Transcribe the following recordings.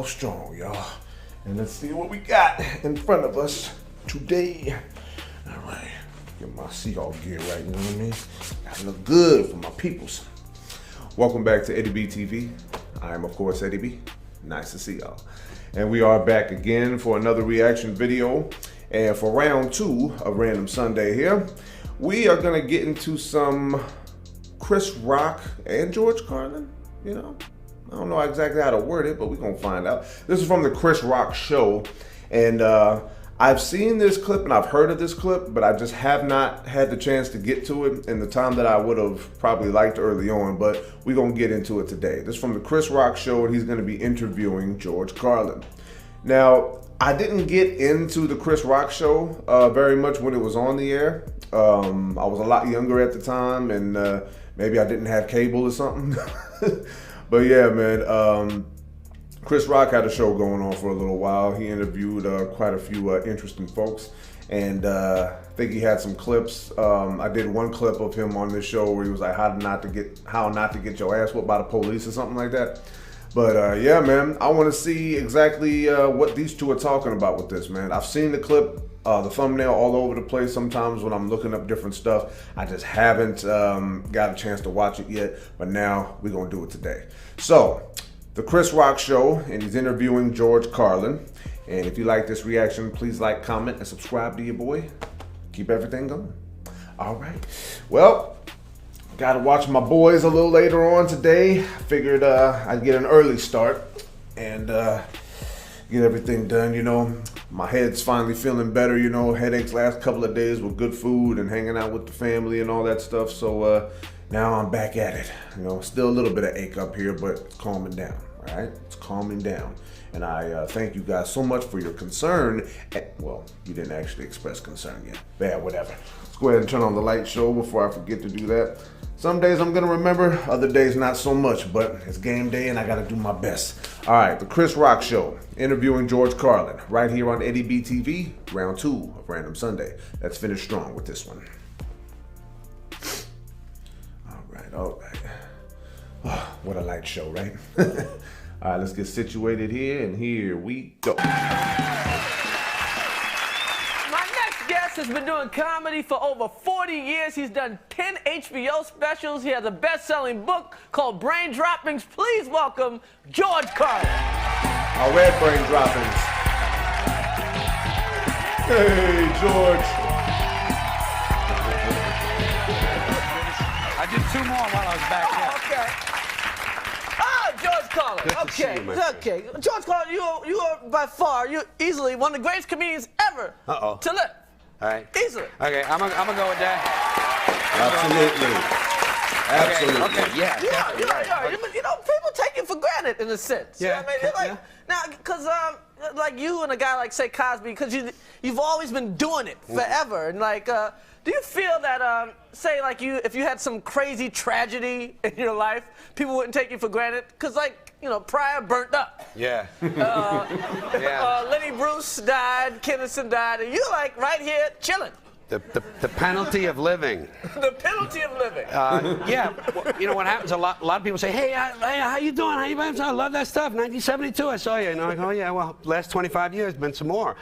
ourselves strong, y'all. And let's see what we got in front of us today. All right, get my Seahawk gear right, you know what I mean? Gotta look good for my peoples. Welcome back to Eddie B TV. I am, of course, Eddie B. Nice to see y'all. And we are back again for another reaction video. And for round 2 of Random Sunday here, we are gonna get into some Chris Rock and George Carlin, you know? I don't know exactly how to word it, but we're gonna find out. This is from the Chris Rock show, and I've seen this clip and I've heard of this clip, but I just have not had the chance to get to it in the time that I would have probably liked early on, but we're gonna get into it today. This is from the Chris Rock show, and he's gonna be interviewing George Carlin. Now, I didn't get into the Chris Rock show very much when it was on the air. I was a lot younger at the time, and maybe I didn't have cable or something. But yeah, man, Chris Rock had a show going on for a little while. He interviewed quite a few interesting folks, and I think he had some clips. I did one clip of him on this show where he was like, how not to get your ass whooped by the police or something like that. But yeah, man, I want to see exactly what these two are talking about with this, man. I've seen the clip, the thumbnail all over the place sometimes when I'm looking up different stuff. I just haven't got a chance to watch it yet, but now we're gonna do it today. So, the Chris Rock show, and he's interviewing George Carlin. And if you like this reaction, please like, comment, and subscribe to your boy. Keep everything going. All right, well, gotta watch my boys a little later on today. Figured I'd get an early start and get everything done, you know. My head's finally feeling better, you know. Headaches last couple of days with good food and hanging out with the family and all that stuff. So now I'm back at it. You know, still a little bit of ache up here, but it's calming down, all right? It's calming down. And I thank you guys so much for your concern. Well, you didn't actually express concern yet. Bad, whatever. Let's go ahead and turn on the light show before I forget to do that. Some days I'm gonna remember, other days not so much, but it's game day and I gotta do my best. All right, the Chris Rock show, interviewing George Carlin, right here on Eddie B TV, round 2 of Random Sunday. Let's finish strong with this one. All right. Oh, what a light show, right? All right, let's get situated here, and here we go. Has been doing comedy for over 40 years. He's done 10 HBO specials. He has a best-selling book called Brain Droppings. Please welcome George Carlin. I read Brain Droppings. Hey, George. I did 2 more while I was back there. Okay. Ah, George Carlin. Good to see you, my friend. Okay. George Carlin, you are by far, you're easily one of the greatest comedians ever to live. All right. Easily. Okay, I'm gonna go with that. Absolutely. Okay, yeah. Yeah. You know, people take it for granted in a sense. Yeah. You know what I mean? They're like, now, because like you and a guy like, say, Cosby, because you've always been doing it forever. And like, do you feel that, say, like if you had some crazy tragedy in your life, people wouldn't take you for granted? Because, like, you know, Pryor burnt up. Yeah. Lenny Bruce died, Kennison died, and you're like right here chilling. The penalty of living. The penalty of living. Yeah. Well, you know what happens? A lot of people say, "Hey, how you doing? How you been? I love that stuff. 1972, I saw you." And I'm like, "Oh yeah, well, last 25 years, been some more."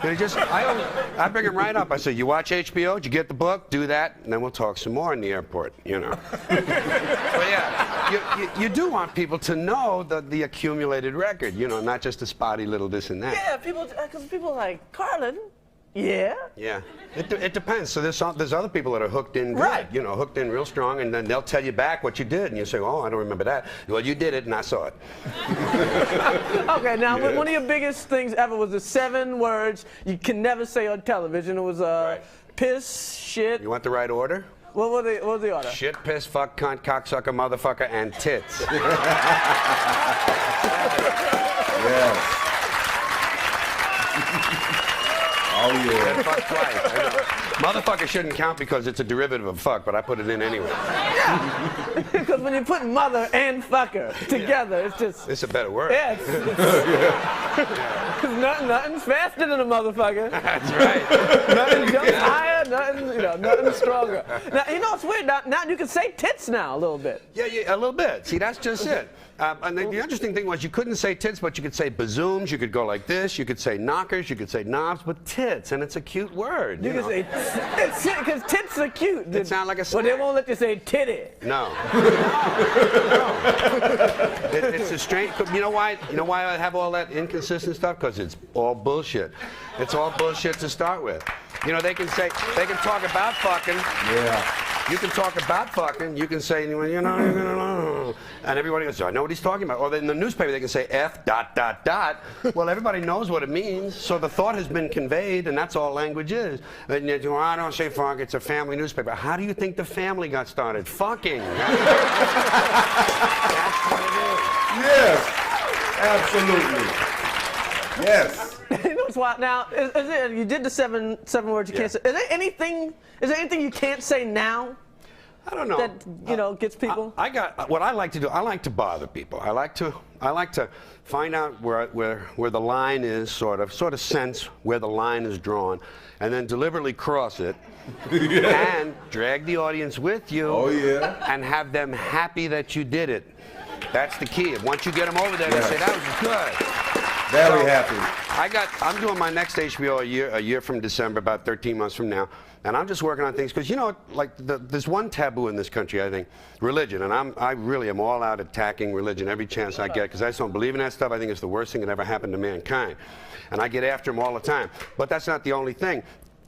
And I bring them right up. I say, "You watch HBO? Did you get the book? Do that, and then we'll talk some more in the airport." You know. But yeah, you do want people to know the accumulated record. You know, not just a spotty little this and that. Yeah, because people are like, Carlin. Yeah. Yeah. It depends. So there's other people that are hooked in good, right. You know, hooked in real strong, and then they'll tell you back what you did, and you say, "Oh, I don't remember that." Well, you did it, and I saw it. Okay, now one of your biggest things ever was the 7 words you can never say on television. It was piss, shit. You want the right order? What was the order? Shit, piss, fuck, cunt, cocksucker, motherfucker, and tits. Yes. Oh yeah. Fuck twice. I know. Motherfucker shouldn't count because it's a derivative of fuck, but I put it in anyway. Yeah. Because when you put mother and fucker together, it's just. It's a better word. Yeah. Nothing's faster than a motherfucker. That's right. Nothing jumps higher. Nothing stronger. Now you know it's weird. Now you can say tits now a little bit. Yeah, a little bit. See, that's just it. And the interesting thing was you couldn't say tits, but you could say bazooms, you could go like this, you could say knockers, you could say knobs, but tits, and it's a cute word. You can say tits, because tits are cute. It sounds like a Well, they won't let you say titty. No. It's a strange. You know why? You know why I have all that inconsistent stuff? Because it's all bullshit. It's all bullshit to start with. You know, they can talk about fucking. Yeah. You can talk about fucking. You can say, you know, and everybody goes, I know what he's talking about. Or in the newspaper, they can say F ... Well, everybody knows what it means, so the thought has been conveyed, and that's all language is. And you go, I don't say fuck, it's a family newspaper. How do you think the family got started? Fucking. That's what it is. Yes. Absolutely. Yes. You know what's wild? Now, is it, you did the seven words you can't say. Is there anything you can't say now? I don't know. That gets people. I got what I like to do. I like to bother people. I like to find out where the line is, sort of sense where the line is drawn, and then deliberately cross it, and drag the audience with you. Oh yeah. And have them happy that you did it. That's the key. Once you get them over there, they say that was good. Very happy. I'm doing my next HBO a year from December, about 13 months from now, and I'm just working on things because there's one taboo in this country, I think, religion, and I really am all out attacking religion every chance I get because I just don't believe in that stuff. I think it's the worst thing that ever happened to mankind, and I get after them all the time. But that's not the only thing.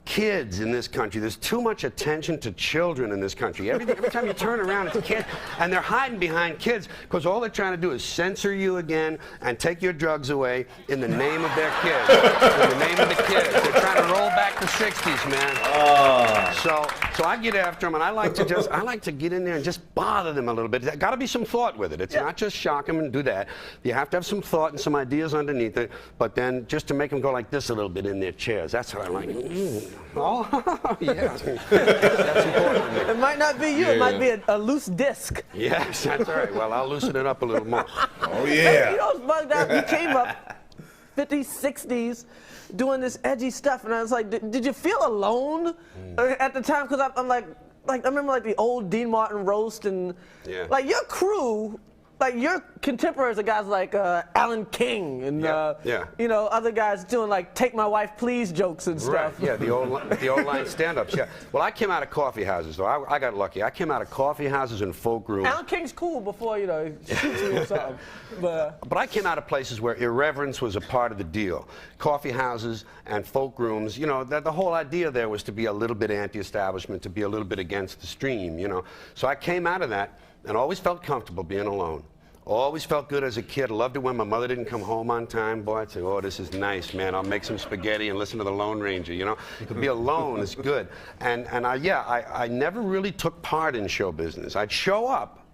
Kids in this country, there's too much attention to children in this country. Every time you turn around, it's kids, and they're hiding behind kids because all they're trying to do is censor you again and take your drugs away in the name of their kids. In the name of the kids. They're trying to roll back the 60s, man. So I get after them, and I like to get in there and just bother them a little bit. There's got to be some thought with it. It's not just shock them and do that. You have to have some thought and some ideas underneath it, but then just to make them go like this a little bit in their chairs. That's what I like. Oh, yeah. That's important to me. It might not be you. Yeah. It might be a loose disc. Yes, that's all right. Well, I'll loosen it up a little more. Oh yeah. You know what's bugged out? You came up 50s, 60s doing this edgy stuff, and I was like, did you feel alone at the time? Because I'm like I remember like the old Dean Martin roast and like your crew. Like your contemporaries are guys like Alan King and other guys doing like "Take My Wife Please" jokes and stuff. Right. Yeah, the old line stand-ups. Yeah. Well, I came out of coffee houses though. I got lucky. I came out of coffee houses and folk rooms. Alan King's cool before he shoots me or something. But I came out of places where irreverence was a part of the deal. Coffee houses and folk rooms. You know, the whole idea there was to be a little bit anti-establishment, to be a little bit against the stream. You know, so I came out of that and always felt comfortable being alone. Always felt good as a kid. Loved it when my mother didn't come home on time. Boy, I'd say, oh, this is nice, man. I'll make some spaghetti and listen to the Lone Ranger, you know? To be alone is good. And I never really took part in show business. I'd show up.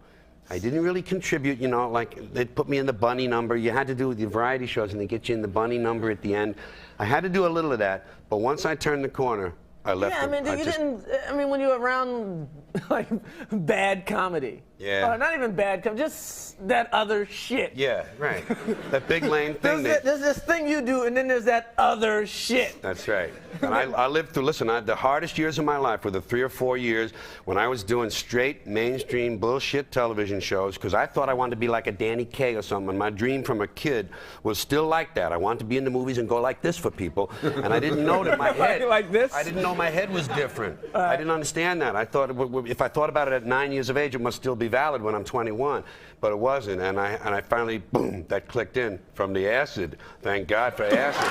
I didn't really contribute, you know, like they'd put me in the bunny number. You had to do the variety shows and they get you in the bunny number at the end. I had to do a little of that, but once I turned the corner, I left. Yeah, I mean, when you were around like bad comedy. Yeah. Not even bad comedy, just that other shit. Yeah, right. That big lane thing. There's this thing you do, and then there's that other shit. That's right. And I lived through, the hardest years of my life were the 3 or 4 years when I was doing straight, mainstream, bullshit television shows, because I thought I wanted to be like a Danny Kaye or something. My dream from a kid was still like that. I wanted to be in the movies and go like this for people. And I didn't know that my head... Like this? I didn't know my head was different. I didn't understand that. I thought, if I thought about it at 9 years of age, it must still be valid when I'm 21. But it wasn't. And I finally, boom, that clicked in from the acid. Thank God for acid.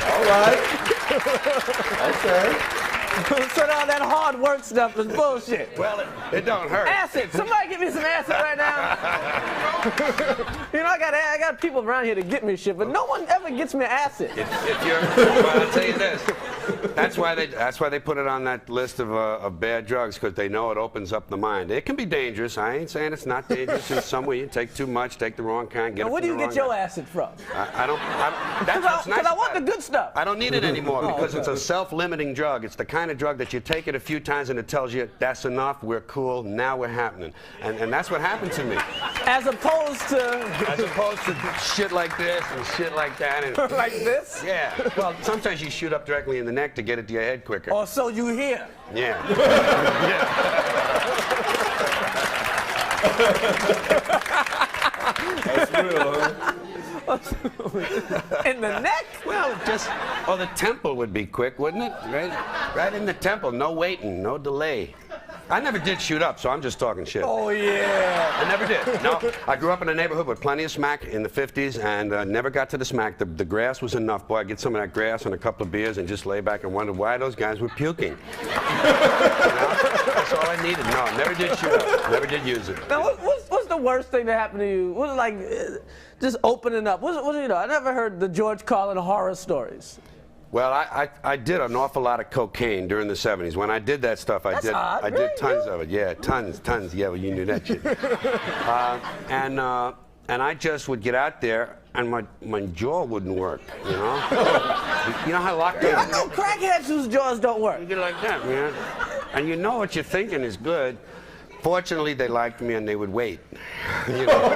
All right. Okay. So now that hard work stuff is bullshit. Well, it don't hurt. Acid. Somebody give me some acid right now. You know, I got people around here to get me shit, but no one ever gets me acid. Well, I'll tell you this. That's why they put it on that list of bad drugs, because they know it opens up the mind. It can be dangerous. I ain't saying it's not dangerous in some way. You take too much, take the wrong kind, get it. Where do you get your acid from? I don't. That's what's nice. Because I want the good stuff. I don't need it anymore because it's a self-limiting drug. It's the kind of drug that you take it a few times and it tells you that's enough. We're cool. Now we're happening, and that's what happened to me. As opposed to shit like this and shit like that. And like this? Yeah. Well, sometimes you shoot up directly in the neck to get it to your head quicker. Or so you hear. Yeah. Yeah. That's real, huh? In the neck? Well, the temple would be quick, wouldn't it? Right in the temple, no waiting, no delay. I never did shoot up, so I'm just talking shit. Oh, yeah. I never did. No, I grew up in a neighborhood with plenty of smack in the 50s and never got to the smack. The grass was enough. Boy, I'd get some of that grass and a couple of beers and just lay back and wonder why those guys were puking. That's all I needed. No, never did shoot up. Never did use it. Now, what's the worst thing that happened to you? What, like, just opening up? What, you know, I never heard the George Carlin horror stories. Well, I did an awful lot of cocaine during the 70s. When I did that stuff, I did tons of it. Yeah, tons. Yeah, well, you knew that shit. And I just would get out there, and my jaw wouldn't work. You know, you know how locked in. I know crackheads whose jaws don't work. You get like that, man. And you know what you're thinking is good. Fortunately, they liked me and they would wait, you know,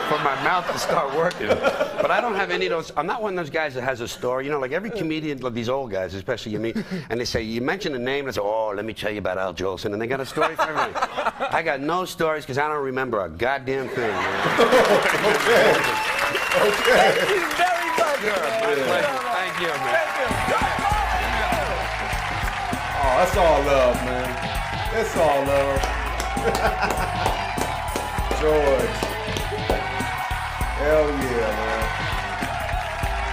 for my mouth to start working. But I don't have any of those. I'm not one of those guys that has a story. You know, like every comedian, like these old guys, especially you meet, and they say, you mention a name, and they say, oh, let me tell you about Al Jolson. And they got a story for everything. I got no stories because I don't remember a goddamn thing, man. Okay. Thank you very much. Sure, my pleasure. Thank you, man. Oh, that's all love, man. That's all love. George. Hell yeah, man.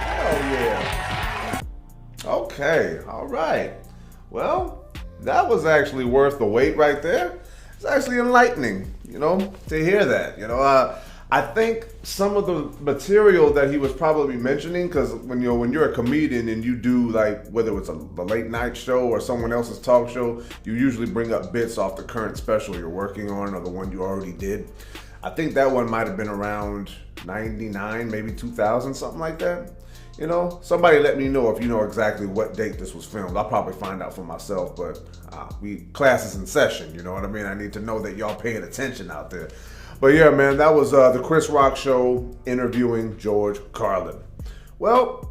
Hell yeah. Okay, all right. Well, that was actually worth the wait right there. It's actually enlightening, you know, to hear that. You know, I think some of the material that he was probably mentioning, because when you're a comedian and you do, like, whether it's a late night show or someone else's talk show, you usually bring up bits off the current special you're working on or the one you already did. I think that one might have been around 99, maybe 2000, something like that. You know, somebody let me know if you know exactly what date this was filmed. I'll probably find out for myself, but class is in session, you know what I mean? I need to know that y'all paying attention out there. But yeah, man, that was the Chris Rock Show interviewing George Carlin. Well,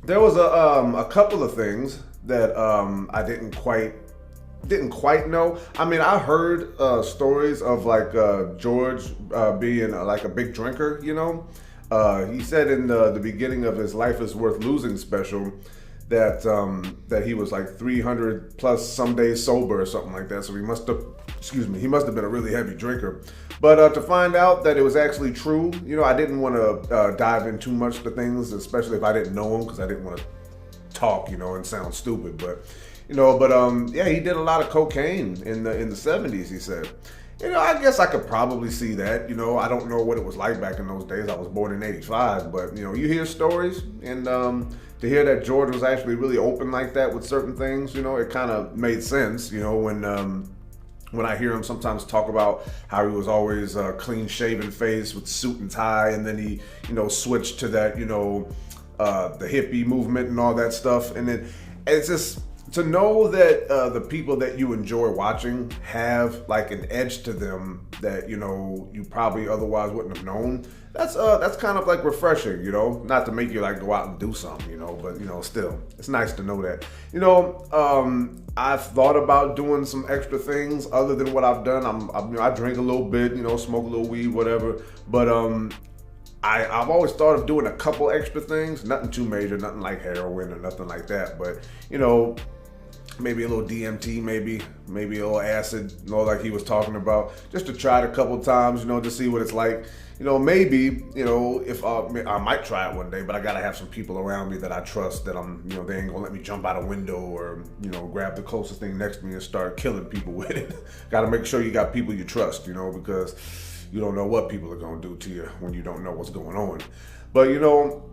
there was a couple of things that I didn't quite know. I mean, I heard stories of like George being like a big drinker, you know. He said in the beginning of his Life is Worth Losing special that he was like 300 plus some days sober or something like that. So he must have been a really heavy drinker. But to find out that it was actually true, you know, I didn't want to dive in too much to things, especially if I didn't know him, because I didn't want to talk, you know, and sound stupid. But, you know, yeah, he did a lot of cocaine in the 70s, he said. You know, I guess I could probably see that. You know, I don't know what it was like back in those days. I was born in '85, but, you know, you hear stories, and to hear that George was actually really open like that with certain things, you know, it kind of made sense, you know, when I hear him sometimes talk about how he was always a clean-shaven face with suit and tie, and then he, you know, switched to that, you know, the hippie movement and all that stuff. And then it's just to know that the people that you enjoy watching have like an edge to them that, you know, you probably otherwise wouldn't have known. That's kind of like refreshing, you know, not to make you like go out and do something, you know, but, you know, still, it's nice to know that. You know, I've thought about doing some extra things other than what I've done. I drink a little bit, you know, smoke a little weed, whatever. But I've always thought of doing a couple extra things, nothing too major, nothing like heroin or nothing like that. But, you know, maybe a little DMT, maybe a little acid, you know, like he was talking about, just to try it a couple times, you know, to see what it's like. You know, maybe, you know, if I might try it one day, but I gotta have some people around me that I trust, that you know, they ain't gonna let me jump out a window or, you know, grab the closest thing next to me and start killing people with it. Gotta make sure you got people you trust, you know, because you don't know what people are gonna do to you when you don't know what's going on. But, you know,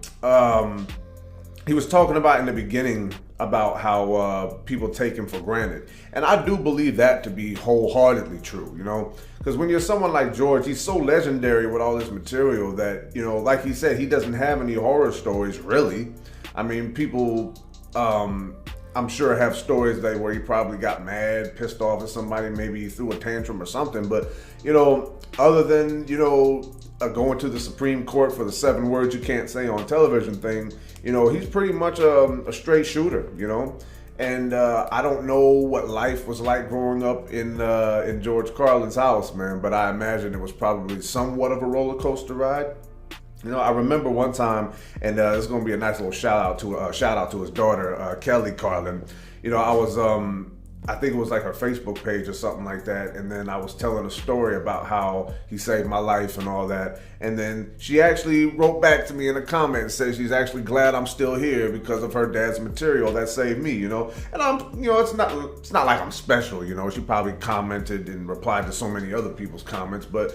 he was talking about in the beginning about how people take him for granted. And I do believe that to be wholeheartedly true, you know? Because when you're someone like George, he's so legendary with all this material that, you know, like he said, he doesn't have any horror stories, really. I mean, people, I'm sure, have stories where he probably got mad, pissed off at somebody, maybe threw a tantrum or something. But, you know, other than, you know, going to the Supreme Court for the 7 words you can't say on television thing, you know, he's pretty much a straight shooter, you know. And I don't know what life was like growing up in George Carlin's house, man, but I imagine it was probably somewhat of a roller coaster ride. You know, I remember one time, and it's going to be a nice little shout out to his daughter, Kelly Carlin. You know, I was, I think it was like her Facebook page or something like that, and then I was telling a story about how he saved my life and all that, and then she actually wrote back to me in a comment and said she's actually glad I'm still here because of her dad's material that saved me, you know. And I'm, you know, it's not like I'm special, you know. She probably commented and replied to so many other people's comments, but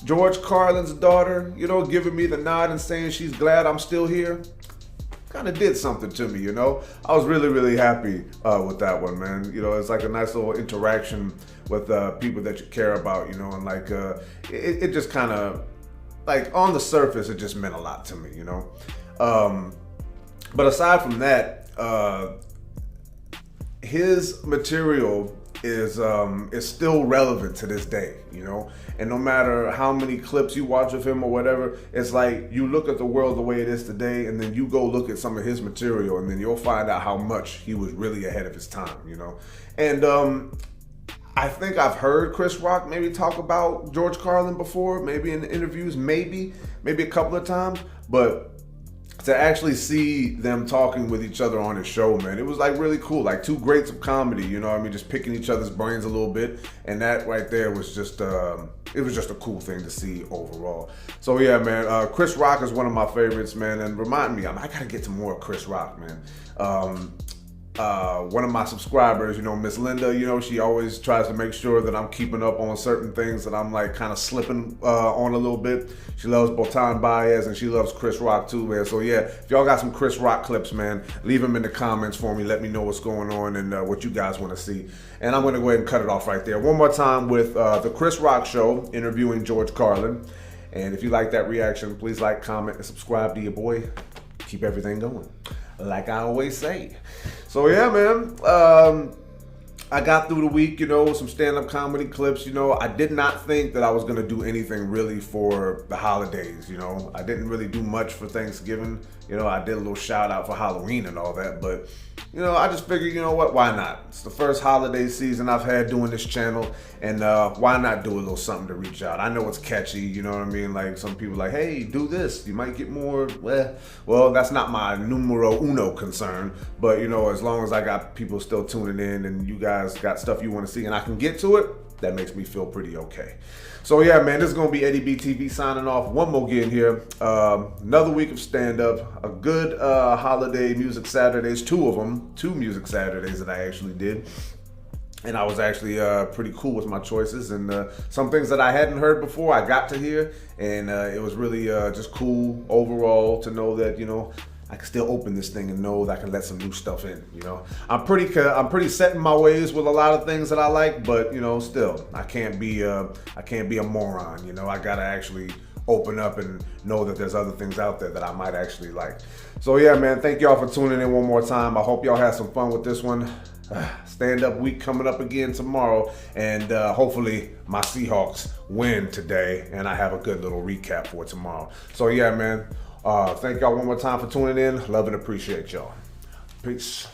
George Carlin's daughter, you know, giving me the nod and saying she's glad I'm still here, kind of did something to me, you know. I was really, really happy with that one, man. You know, it's like a nice little interaction with people that you care about, you know, and like it just kind of, like on the surface, it just meant a lot to me, you know. But aside from that, his material is still relevant to this day, you know. And no matter how many clips you watch of him or whatever, it's like you look at the world the way it is today, and then you go look at some of his material, and then you'll find out how much he was really ahead of his time, you know. And I think I've heard Chris Rock maybe talk about George Carlin before, maybe in interviews, maybe a couple of times, but to actually see them talking with each other on his show, man, it was like really cool, like two greats of comedy, you know what I mean, just picking each other's brains a little bit, and that right there was just, it was just a cool thing to see overall. So yeah, man, Chris Rock is one of my favorites, man, and remind me, I gotta get to more of Chris Rock, man. One of my subscribers, you know, Miss Linda, you know, she always tries to make sure that I'm keeping up on certain things that I'm like kind of slipping on a little bit. She loves Botan Baez and she loves Chris Rock too, man. So yeah, if y'all got some Chris Rock clips, man, leave them in the comments for me. Let me know what's going on and what you guys want to see. And I'm going to go ahead and cut it off right there. One more time with the Chris Rock Show interviewing George Carlin. And if you like that reaction, please like, comment, and subscribe to your boy. Keep everything going, like I always say. So yeah, man, I got through the week, you know, with some stand-up comedy clips. You know, I did not think that I was gonna do anything really for the holidays, you know. I didn't really do much for Thanksgiving. You know, I did a little shout out for Halloween and all that, but you know, I just figured, you know what, why not? It's the first holiday season I've had doing this channel, and why not do a little something to reach out? I know it's catchy, you know what I mean? Like some people like, hey, do this, you might get more. Well, that's not my numero uno concern, but you know, as long as I got people still tuning in and you guys got stuff you want to see and I can get to it, that makes me feel pretty okay. So yeah, man, this is gonna be Eddie B TV signing off. One more again here. Another week of stand-up, a good holiday music Saturdays, two music Saturdays that I actually did. And I was actually pretty cool with my choices, and some things that I hadn't heard before I got to hear, and it was really just cool overall to know that, you know, I can still open this thing and know that I can let some new stuff in, you know. I'm pretty set in my ways with a lot of things that I like, but you know, still, I can't be a moron, you know. I gotta actually open up and know that there's other things out there that I might actually like. So yeah, man, thank y'all for tuning in one more time. I hope y'all had some fun with this one. Stand-up week coming up again tomorrow, and hopefully my Seahawks win today, and I have a good little recap for tomorrow. So yeah, man. Thank y'all one more time for tuning in. Love and appreciate y'all. Peace.